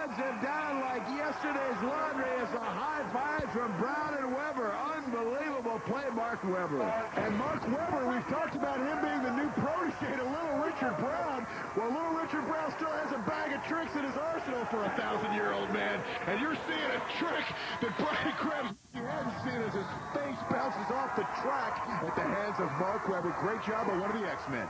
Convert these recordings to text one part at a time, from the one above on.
runs it down like yesterday's laundry as a high five from Brown and Weber. Unbelievable play, Mark Weber. And Mark Weber, we've talked about him being the new protege to Little Richard Brown. Well, Little Richard Brown still has a bag of tricks in his arsenal for a 1,000-year-old man. And you're seeing a trick that Brian Krebs you hadn't seen as his face bounces off the track at the hands of Mark Weber. Great job by one of the X-Men.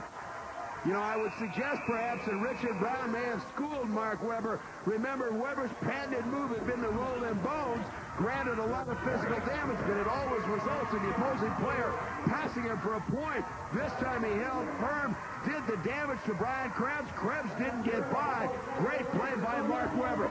You know, I would suggest perhaps that Richard Brown may have schooled Mark Weber. Remember, Weber's patented move had been to roll in bones. Granted, a lot of physical damage, but it always results in the opposing player passing him for a point. This time he held firm, did the damage to Brian Krebs. Krebs didn't get by. Great play by Mark Weber.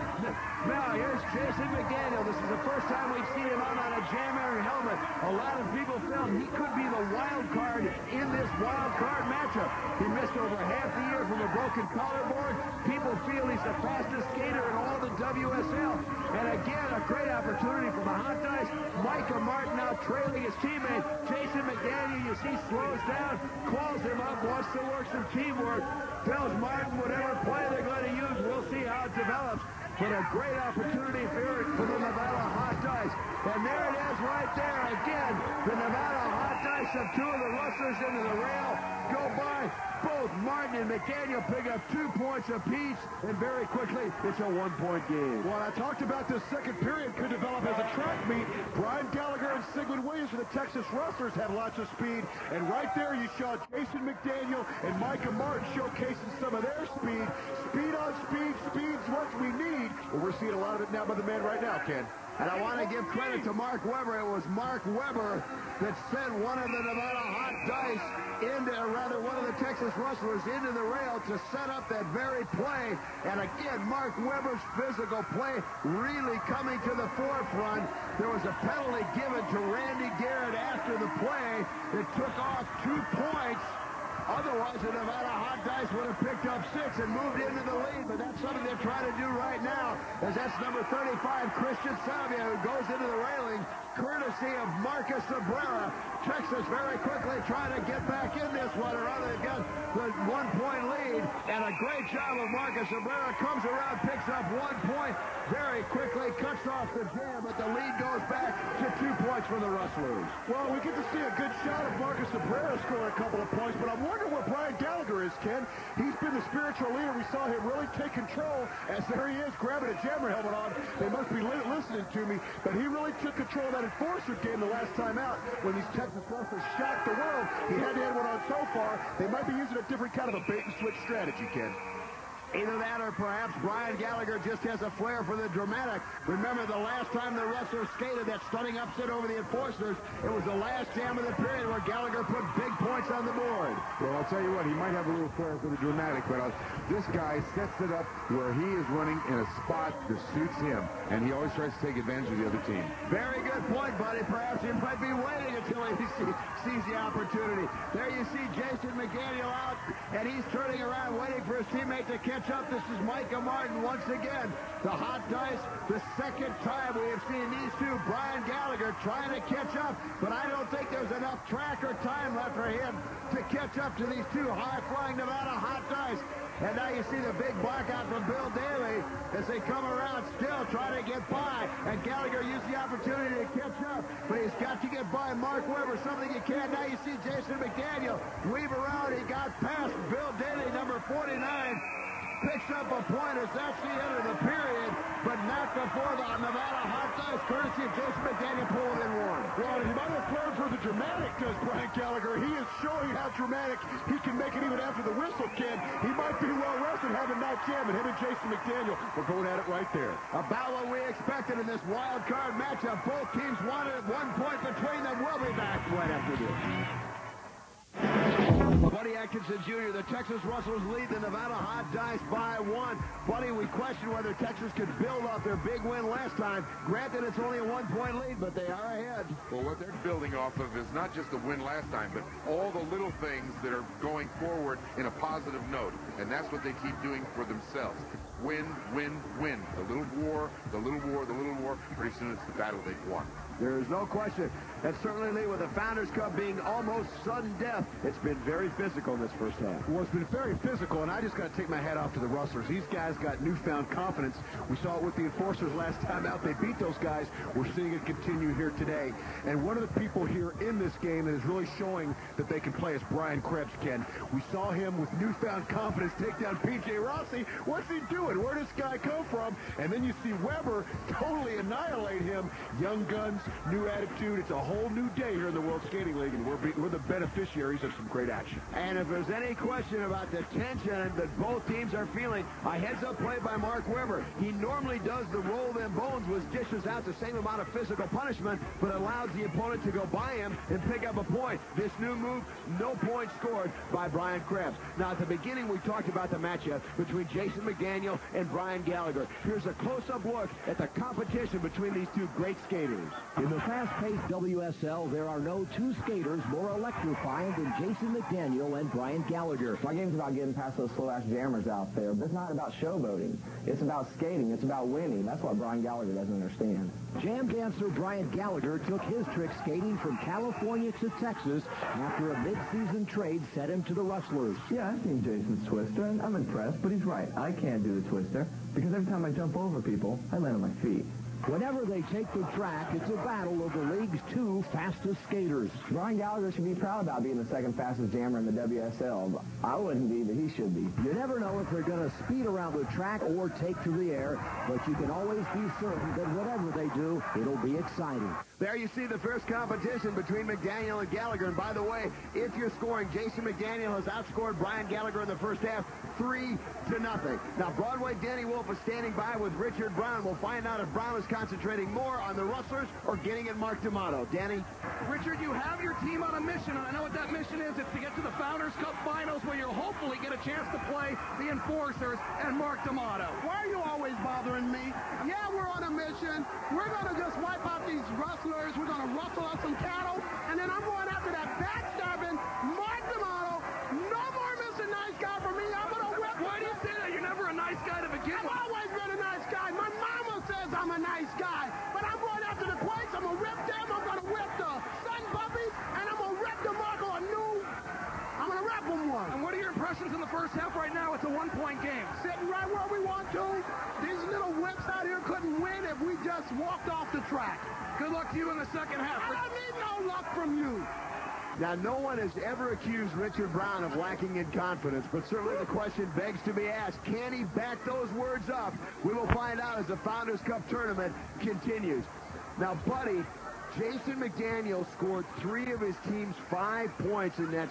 Now, here's Jason McDaniel. This is the first time we've seen him on a Jam Air helmet. A lot of people felt he could be the wild card in this wild card matchup. He missed over half the year from a broken collarbone. People feel he's the fastest skater in all the WSL. And again, a great opportunity for the Hot Dice. Micah Martin now trailing his teammate. Jason McDaniel, you see, slows down, calls him up, wants to work some teamwork, tells Martin whatever play they're going to use, we'll see how it develops. But a great opportunity for the Nevada Hot Dice. And there it is right there again. The Nevada Hot Dice of two of the Rustlers into the rail go by. Both Martin and McDaniel pick up 2 points apiece, and very quickly, it's a 1-point game. Well, I talked about this second period could develop as a track meet. Brian Gallagher and Sigmund Williams for the Texas Rustlers have lots of speed, and right there you saw Jason McDaniel and Micah Martin showcasing some of their speed. Speed on speed, speed's what we need. Well, we're seeing a lot of it now by the man right now, Ken. And I want to give credit to Mark Weber. It was Mark Weber that sent one of the Nevada Hot Dice into, or rather one of the Texas Rustlers into the rail to set up that very play. And again, Mark Weber's physical play really coming to the forefront. There was a penalty given to Randy Garrett after the play that took off 2 points. Otherwise, the Nevada Hot Dice would have picked up 6 and moved into the lead, but that's something they're trying to do right now, as that's number 35, Christian Savia, who goes into the railing, courtesy of Marcus Cabrera. Texas very quickly trying to get back in this one, or rather they've got the 1-point lead, and a great job of Marcus Cabrera. Comes around, picks up 1 point, very quickly cuts off the jam, but the lead goes back to 2 points for the Rustlers. Well, we get to see a good shot of Marcus Cabrera scoring a couple of points, but I'm wondering where Brian Gallagher is, Ken. He's been the spiritual leader. We saw him really take control, as there he is grabbing a jammer helmet on. They must be listening to me, but he really took control of that enforcer game the last time out when these Texas Rustlers shocked the world. He hadn't had one on so far. They might be using a different kind of a bait-and-switch strategy, Ken. Either that or perhaps Brian Gallagher just has a flair for the dramatic. Remember the last time the Rustlers skated that stunning upset over the Enforcers, it was the last jam of the period where Gallagher put big points on the board. Well, I'll tell you what, he might have a little flair for the dramatic, but this guy sets it up where he is running in a spot that suits him, and he always tries to take advantage of the other team. Very good point, buddy. Perhaps he might be waiting until he sees the opportunity. There you see Jason McDaniel out, and he's turning around waiting for his teammate to catch up. This is Micah Martin once again. The Hot Dice, the second time we have seen these two. Brian Gallagher trying to catch up, but I don't think there's enough track or time left for him to catch up to these two high-flying Nevada Hot Dice. And now you see the big blackout from Bill Daly as they come around, still trying to get by. And Gallagher used the opportunity to catch up, but he's got to get by Mark Weber, something he can't. Now you see Jason McDaniel weave around. He got past Bill Daly, number 49. Picks up a point as that's the end of the period, but not before the Nevada Hot Dice, courtesy of Jason McDaniel, pulled in one. Well, he might have flared for the dramatic, does Brian Gallagher. He is showing how dramatic he can make it even after the whistle, Ken. He might be well rested having that jam, and him and Jason McDaniel were going at it right there. About what we expected in this wild card matchup. Both teams wanted 1 point between them. We'll be back right after this. Buddy Atkinson Jr., the Texas Rustlers lead the Nevada Hot Dice by 1. Buddy, we question whether Texas could build off their big win last time. Granted, it's only a 1-point lead, but they are ahead. Well, what they're building off of is not just the win last time, but all the little things that are going forward in a positive note. and that's what they keep doing for themselves. Win, win, win. The little war, the little war, the little war. Pretty soon it's the battle they've won. There is no question. And certainly with the Founders Cup being almost sudden death, it's been very physical in this first half. Well, it's been very physical, and I just got to take my hat off to the Rustlers. These guys got newfound confidence. We saw it with the Enforcers last time out. They beat those guys. We're seeing it continue here today. And one of the people here in this game that is really showing that they can play is Brian Krebs, Ken. We saw him with newfound confidence take down P.J. Rossi. What's he doing? Where does this guy come from? And then you see Weber totally annihilate him. Young guns, new attitude. It's a whole new day here in the World Skating League, and we're the beneficiaries of some great action. And if there's any question about the tension that both teams are feeling, a heads-up play by Mark Weber. He normally does the roll them bones, which dishes out the same amount of physical punishment, but allows the opponent to go by him and pick up a point. This new move, no point scored by Brian Krebs. Now, at the beginning, we talked about the matchup between Jason McDaniel and Brian Gallagher. Here's a close-up look at the competition between these two great skaters. In the fast-paced WSL, there are no two skaters more electrifying than Jason McDaniel and Brian Gallagher. My game's about getting past those slow-ass jammers out there, but it's not about showboating. It's about skating. It's about winning. That's what Brian Gallagher doesn't understand. Jam dancer Brian Gallagher took his trick skating from California to Texas after a mid-season trade set him to the Rustlers. Yeah, I've seen Jason's twister, and I'm impressed, but he's right. I can't do the twister because every time I jump over people, I land on my feet. Whenever they take the track, it's a battle of the league's two fastest skaters. Brian Gallagher should be proud about being the second fastest jammer in the WSL. I wouldn't be, but he should be. You never know if they're going to speed around the track or take to the air, but you can always be certain that whatever they do, it'll be exciting. There you see the first competition between McDaniel and Gallagher. And by the way, if you're scoring, Jason McDaniel has outscored Brian Gallagher in the first half 3-0. Now, Broadway Danny Wolf is standing by with Richard Brown. We'll find out if Brown is concentrating more on the Rustlers or getting at Mark D'Amato. Danny? Richard, you have your team on a mission, and I know what that mission is. It's to get to the Founders Cup Finals, where you'll hopefully get a chance to play the Enforcers and Mark D'Amato. Why are you always bothering me? Yeah, we're on a mission. We're going to just wipe out these Rustlers. We're going to rustle out some cattle, and then I'm going after that backstabbing Mark D'Amato. No more Mr. Nice Guy for me. I'm going to whip. Why do you say that? You're never a nice guy to begin with. I've always been a nice guy. My mama says I'm a nice guy, but I'm going after the Quakes. I'm going to rip them. I'm going to whip the Sun Puppies, and I'm going to rip DeMarco a new. I'm going to rip them one. And what are your impressions in the first half right now? It's a one-point game. Sitting right where we want to. These little whips out here couldn't win if we just walked off the track. Good luck to you in the second half. I don't need no luck from you. Now, no one has ever accused Richard Brown of lacking in confidence, but certainly the question begs to be asked, can he back those words up? We will find out as the Founders Cup tournament continues. Now, buddy, Jason McDaniel scored 3 of his team's 5 points in that